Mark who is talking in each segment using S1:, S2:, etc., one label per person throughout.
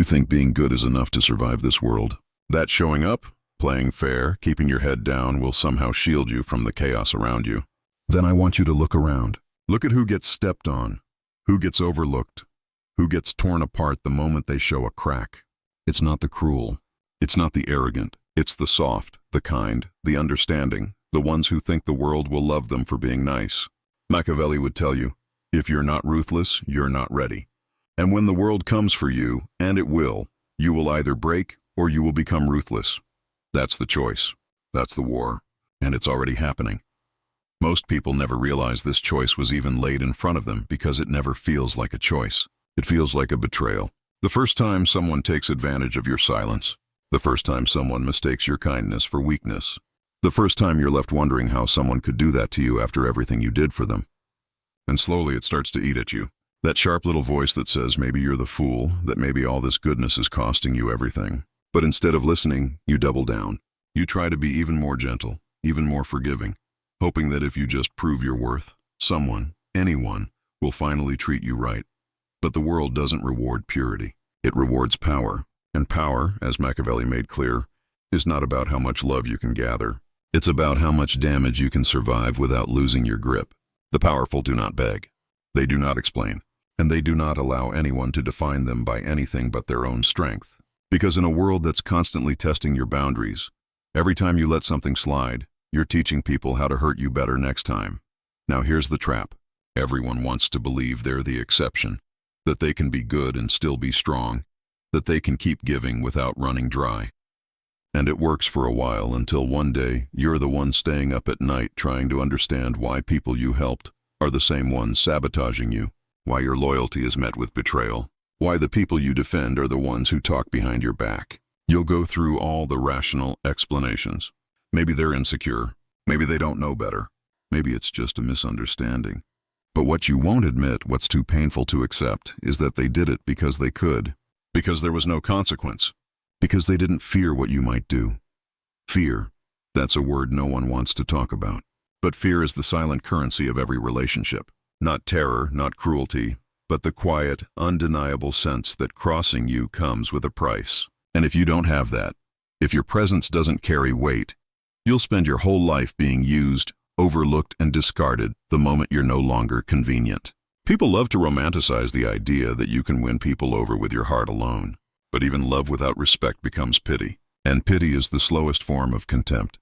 S1: You think being good is enough to survive this world. That showing up, playing fair, keeping your head down will somehow shield you from the chaos around you. Then I want you to look around. Look at who gets stepped on, who gets overlooked, who gets torn apart the moment they show a crack. It's not the cruel. It's not the arrogant. It's the soft, the kind, the understanding, the ones who think the world will love them for being nice. Machiavelli would tell you, if you're not ruthless, you're not ready. And when the world comes for you, and it will, you will either break or you will become ruthless. That's the choice. That's the war. And it's already happening. Most people never realize this choice was even laid in front of them because it never feels like a choice. It feels like a betrayal. The first time someone takes advantage of your silence. The first time someone mistakes your kindness for weakness. The first time you're left wondering how someone could do that to you after everything you did for them. And slowly it starts to eat at you. That sharp little voice that says maybe you're the fool, that maybe all this goodness is costing you everything. But instead of listening, you double down. You try to be even more gentle, even more forgiving, hoping that if you just prove your worth, someone, anyone, will finally treat you right. But the world doesn't reward purity. It rewards power. And power, as Machiavelli made clear, is not about how much love you can gather. It's about how much damage you can survive without losing your grip. The powerful do not beg. They do not explain. And they do not allow anyone to define them by anything but their own strength. Because in a world that's constantly testing your boundaries, every time you let something slide, you're teaching people how to hurt you better next time. Now here's the trap. Everyone wants to believe they're the exception, that they can be good and still be strong, that they can keep giving without running dry. And it works for a while until one day you're the one staying up at night trying to understand why people you helped are the same ones sabotaging you, why your loyalty is met with betrayal, why the people you defend are the ones who talk behind your back. You'll go through all the rational explanations. Maybe they're insecure. Maybe they don't know better. Maybe it's just a misunderstanding. But what you won't admit, what's too painful to accept, is that they did it because they could. Because there was no consequence. Because they didn't fear what you might do. Fear. That's a word no one wants to talk about. But fear is the silent currency of every relationship. Not terror, not cruelty, but the quiet, undeniable sense that crossing you comes with a price. And if you don't have that, if your presence doesn't carry weight, you'll spend your whole life being used, overlooked, and discarded the moment you're no longer convenient. People love to romanticize the idea that you can win people over with your heart alone. But even love without respect becomes pity. And pity is the slowest form of contempt.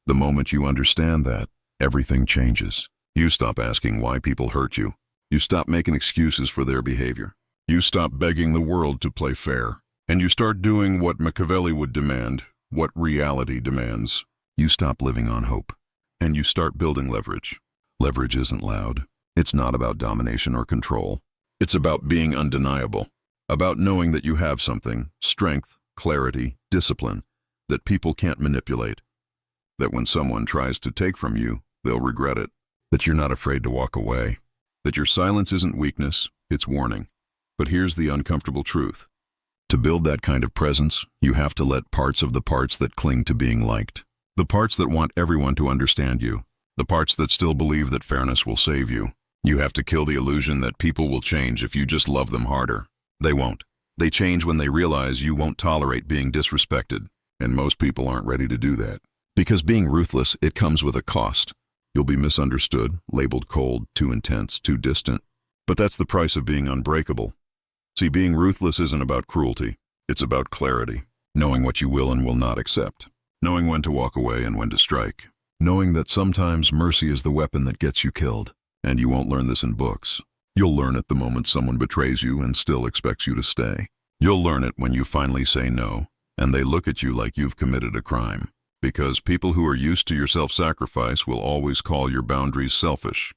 S1: The moment you understand that, everything changes. You stop asking why people hurt you. You stop making excuses for their behavior. You stop begging the world to play fair. And you start doing what Machiavelli would demand, what reality demands. You stop living on hope. And you start building leverage. Leverage isn't loud. It's not about domination or control. It's about being undeniable. About knowing that you have something, strength, clarity, discipline, that people can't manipulate. That when someone tries to take from you, they'll regret it. That you're not afraid to walk away. That your silence isn't weakness, it's warning. But here's the uncomfortable truth. To build that kind of presence, you have to let parts of the parts that cling to being liked. The parts that want everyone to understand you. The parts that still believe that fairness will save you. You have to kill the illusion that people will change if you just love them harder. They won't. They change when they realize you won't tolerate being disrespected. And most people aren't ready to do that. Because being ruthless, it comes with a cost. You'll be misunderstood, labeled cold, too intense, too distant. But that's the price of being unbreakable. See, being ruthless isn't about cruelty. It's about clarity. Knowing what you will and will not accept. Knowing when to walk away and when to strike. Knowing that sometimes mercy is the weapon that gets you killed. And you won't learn this in books. You'll learn it the moment someone betrays you and still expects you to stay. You'll learn it when you finally say no, and they look at you like you've committed a crime. Because people who are used to your self-sacrifice will always call your boundaries selfish.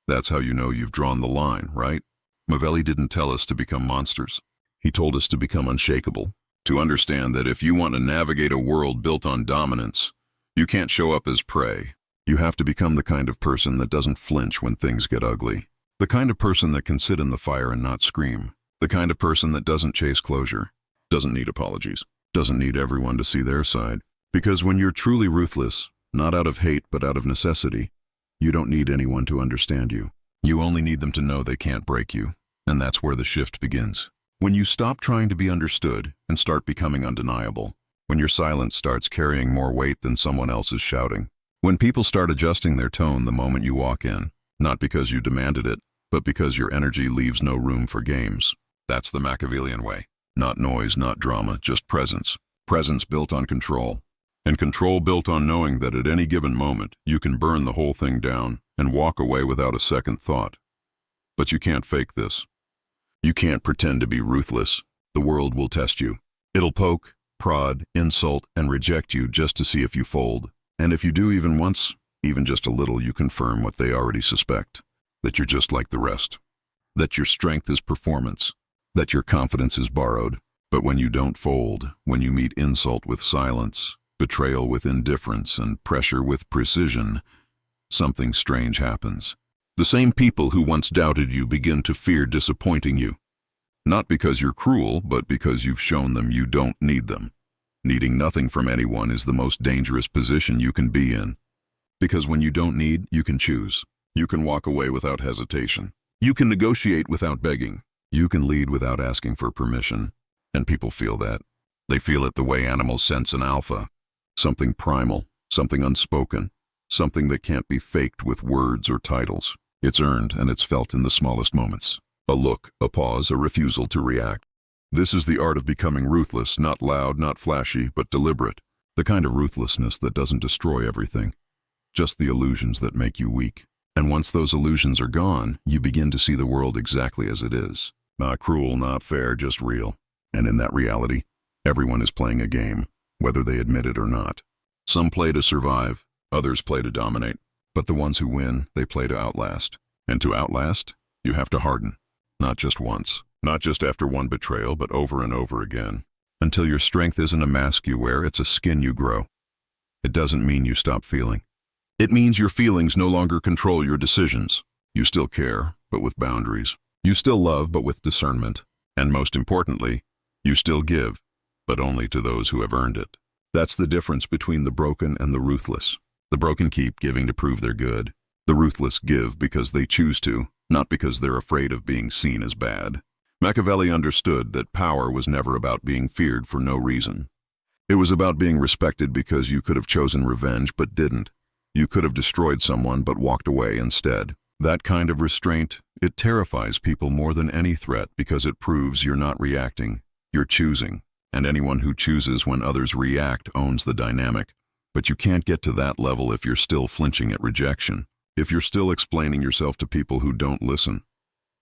S1: That's how you know you've drawn the line, right? Machiavelli didn't tell us to become monsters. He told us to become unshakable. To understand that if you want to navigate a world built on dominance, you can't show up as prey. You have to become the kind of person that doesn't flinch when things get ugly. The kind of person that can sit in the fire and not scream. The kind of person that doesn't chase closure. Doesn't need apologies. Doesn't need everyone to see their side. Because when you're truly ruthless, not out of hate but out of necessity, you don't need anyone to understand you. You only need them to know they can't break you. And that's where the shift begins. When you stop trying to be understood and start becoming undeniable. When your silence starts carrying more weight than someone else's shouting. When people start adjusting their tone the moment you walk in, not because you demanded it, but because your energy leaves no room for games. That's the Machiavellian way. Not noise, not drama, just presence. Presence built on control. And control built on knowing that at any given moment, you can burn the whole thing down and walk away without a second thought. But you can't fake this. You can't pretend to be ruthless. The world will test you. It'll poke, prod, insult, and reject you just to see if you fold. And if you do even once, even just a little, you confirm what they already suspect. That you're just like the rest. That your strength is performance. That your confidence is borrowed. But when you don't fold, when you meet insult with silence, betrayal with indifference, and pressure with precision, something strange happens. The same people who once doubted you begin to fear disappointing you. Not because you're cruel, but because you've shown them you don't need them. Needing nothing from anyone is the most dangerous position you can be in. Because when you don't need, you can choose. You can walk away without hesitation. You can negotiate without begging. You can lead without asking for permission. And people feel that. They feel it the way animals sense an alpha. Something primal, something unspoken, something that can't be faked with words or titles. It's earned and it's felt in the smallest moments. A look, a pause, a refusal to react. This is the art of becoming ruthless, not loud, not flashy, but deliberate. The kind of ruthlessness that doesn't destroy everything. Just the illusions that make you weak. And once those illusions are gone, you begin to see the world exactly as it is. Not cruel, not fair, just real. And in that reality, everyone is playing a game, whether they admit it or not. Some play to survive, others play to dominate. But the ones who win, they play to outlast. And to outlast, you have to harden. Not just once. Not just after one betrayal, but over and over again. Until your strength isn't a mask you wear, it's a skin you grow. It doesn't mean you stop feeling. It means your feelings no longer control your decisions. You still care, but with boundaries. You still love, but with discernment. And most importantly, you still give, but only to those who have earned it. That's the difference between the broken and the ruthless. The broken keep giving to prove they're good. The ruthless give because they choose to, not because they're afraid of being seen as bad. Machiavelli understood that power was never about being feared for no reason. It was about being respected because you could have chosen revenge but didn't. You could have destroyed someone but walked away instead. That kind of restraint, it terrifies people more than any threat because it proves you're not reacting, you're choosing. And anyone who chooses when others react owns the dynamic. But you can't get to that level if you're still flinching at rejection. If you're still explaining yourself to people who don't listen.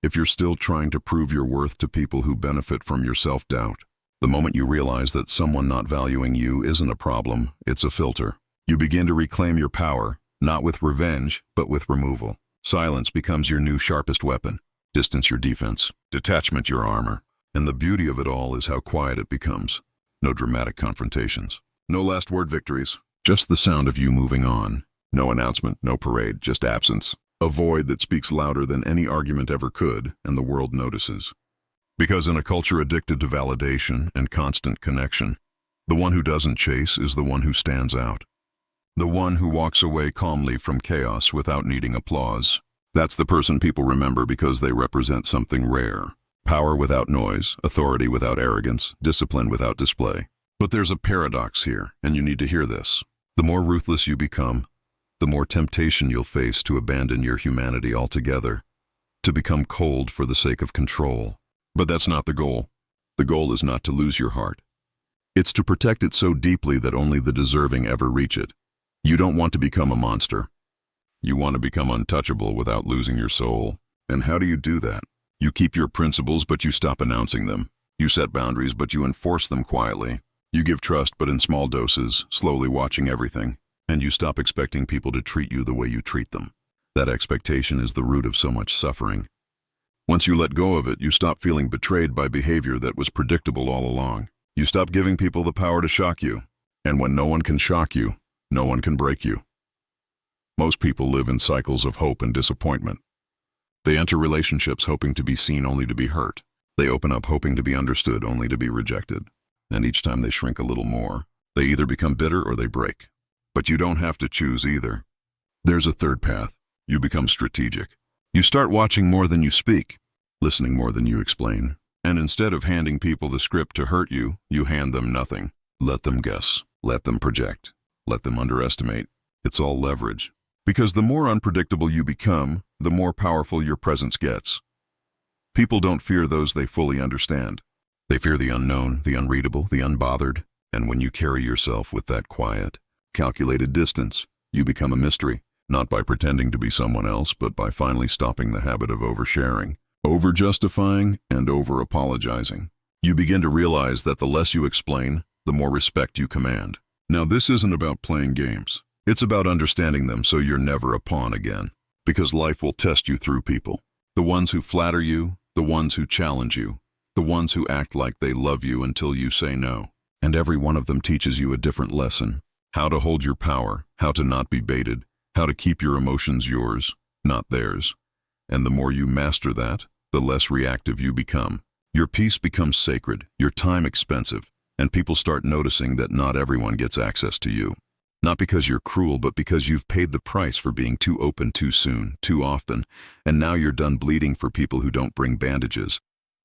S1: If you're still trying to prove your worth to people who benefit from your self-doubt. The moment you realize that someone not valuing you isn't a problem, it's a filter. You begin to reclaim your power, not with revenge, but with removal. Silence becomes your new sharpest weapon. Distance your defense. Detachment your armor. And the beauty of it all is how quiet it becomes. No dramatic confrontations. No last word victories. Just the sound of you moving on. No announcement, no parade, just absence. A void that speaks louder than any argument ever could, and the world notices. Because in a culture addicted to validation and constant connection, the one who doesn't chase is the one who stands out. The one who walks away calmly from chaos without needing applause. That's the person people remember because they represent something rare. Power without noise, authority without arrogance, discipline without display. But there's a paradox here, and you need to hear this. The more ruthless you become, the more temptation you'll face to abandon your humanity altogether, to become cold for the sake of control. But that's not the goal. The goal is not to lose your heart. It's to protect it so deeply that only the deserving ever reach it. You don't want to become a monster. You want to become untouchable without losing your soul. And how do you do that? You keep your principles, but you stop announcing them. You set boundaries, but you enforce them quietly. You give trust, but in small doses, slowly watching everything. And you stop expecting people to treat you the way you treat them. That expectation is the root of so much suffering. Once you let go of it, you stop feeling betrayed by behavior that was predictable all along. You stop giving people the power to shock you. And when no one can shock you, no one can break you. Most people live in cycles of hope and disappointment. They enter relationships hoping to be seen only to be hurt. They open up hoping to be understood only to be rejected. And each time they shrink a little more, they either become bitter or they break. But you don't have to choose either. There's a third path. You become strategic. You start watching more than you speak, listening more than you explain, And instead of handing people the script to hurt you, you hand them nothing. Let them guess. Let them project. Let them underestimate. It's all leverage. Because the more unpredictable you become, the more powerful your presence gets. People don't fear those they fully understand. They fear the unknown, the unreadable, the unbothered. And when you carry yourself with that quiet, calculated distance, you become a mystery, not by pretending to be someone else, but by finally stopping the habit of oversharing, over-justifying, and over-apologizing. You begin to realize that the less you explain, the more respect you command. Now, this isn't about playing games. It's about understanding them so you're never a pawn again. Because life will test you through people. The ones who flatter you, the ones who challenge you, the ones who act like they love you until you say no. And every one of them teaches you a different lesson. How to hold your power, how to not be baited, how to keep your emotions yours, not theirs. And the more you master that, the less reactive you become. Your peace becomes sacred, your time expensive, and people start noticing that not everyone gets access to you. Not because you're cruel, but because you've paid the price for being too open too soon, too often, and now you're done bleeding for people who don't bring bandages.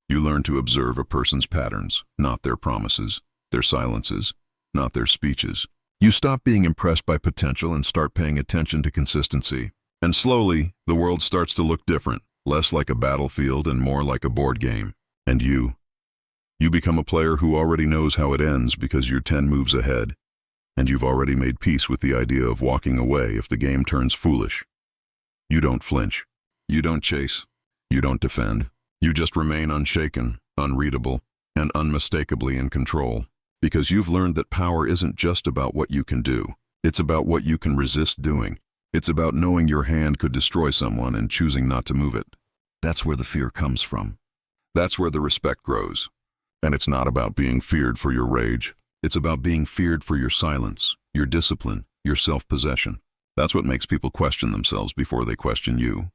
S1: You learn to observe a person's patterns, not their promises, their silences, not their speeches. You stop being impressed by potential and start paying attention to consistency. And slowly, the world starts to look different, less like a battlefield and more like a board game. And you become a player who already knows how it ends because you're 10 moves ahead. And you've already made peace with the idea of walking away if the game turns foolish. You don't flinch. You don't chase. You don't defend. You just remain unshaken, unreadable, and unmistakably in control. Because you've learned that power isn't just about what you can do. It's about what you can resist doing. It's about knowing your hand could destroy someone and choosing not to move it. That's where the fear comes from. That's where the respect grows. And it's not about being feared for your rage. It's about being feared for your silence, your discipline, your self-possession. That's what makes people question themselves before they question you.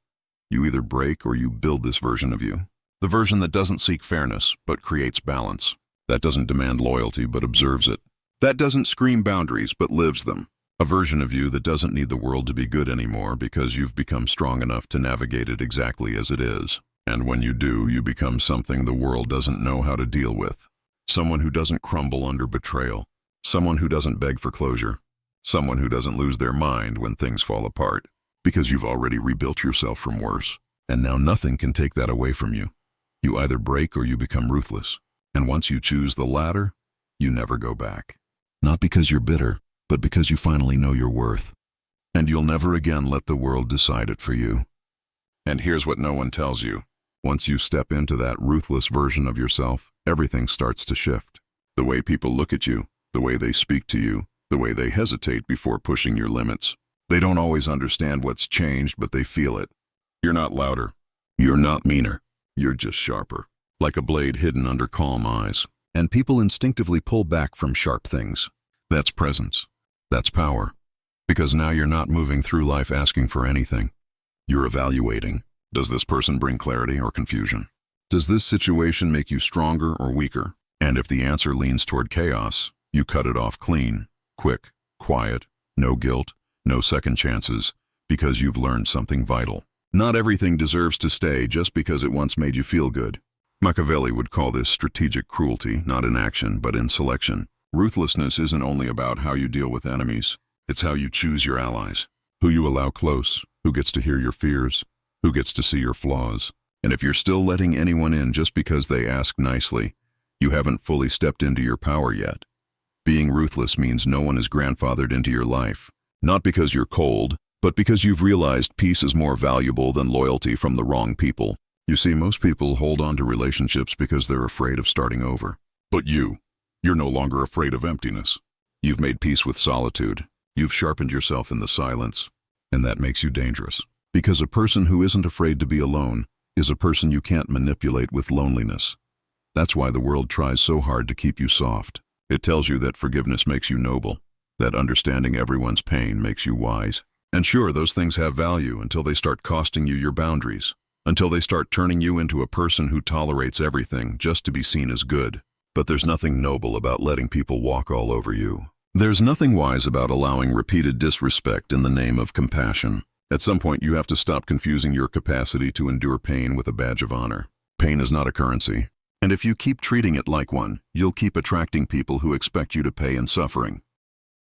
S1: You either break or you build this version of you. The version that doesn't seek fairness, but creates balance. That doesn't demand loyalty, but observes it. That doesn't scream boundaries, but lives them. A version of you that doesn't need the world to be good anymore because you've become strong enough to navigate it exactly as it is. And when you do, you become something the world doesn't know how to deal with. Someone who doesn't crumble under betrayal. Someone who doesn't beg for closure. Someone who doesn't lose their mind when things fall apart. Because you've already rebuilt yourself from worse. And now nothing can take that away from you. You either break or you become ruthless. And once you choose the latter, you never go back. Not because you're bitter, but because you finally know your worth. And you'll never again let the world decide it for you. And here's what no one tells you. Once you step into that ruthless version of yourself, everything starts to shift. The way people look at you, the way they speak to you, the way they hesitate before pushing your limits. They don't always understand what's changed, but they feel it. You're not louder. You're not meaner. You're just sharper. Like a blade hidden under calm eyes. And people instinctively pull back from sharp things. That's presence. That's power. Because now you're not moving through life asking for anything. You're evaluating. Does this person bring clarity or confusion? Does this situation make you stronger or weaker? And if the answer leans toward chaos, you cut it off clean, quick, quiet, no guilt, no second chances, because you've learned something vital. Not everything deserves to stay just because it once made you feel good. Machiavelli would call this strategic cruelty, not in action, but in selection. Ruthlessness isn't only about how you deal with enemies. It's how you choose your allies, who you allow close, who gets to hear your fears, who gets to see your flaws. And if you're still letting anyone in just because they ask nicely, you haven't fully stepped into your power yet. Being ruthless means no one is grandfathered into your life. Not because you're cold, but because you've realized peace is more valuable than loyalty from the wrong people. You see, most people hold on to relationships because they're afraid of starting over. But you're no longer afraid of emptiness. You've made peace with solitude. You've sharpened yourself in the silence. And that makes you dangerous. Because a person who isn't afraid to be alone is a person you can't manipulate with loneliness. That's why the world tries so hard to keep you soft. It tells you that forgiveness makes you noble, that understanding everyone's pain makes you wise. And sure, those things have value until they start costing you your boundaries, until they start turning you into a person who tolerates everything just to be seen as good. But there's nothing noble about letting people walk all over you. There's nothing wise about allowing repeated disrespect in the name of compassion. At some point, you have to stop confusing your capacity to endure pain with a badge of honor. Pain is not a currency, And if you keep treating it like one, you'll keep attracting people who expect you to pay in suffering.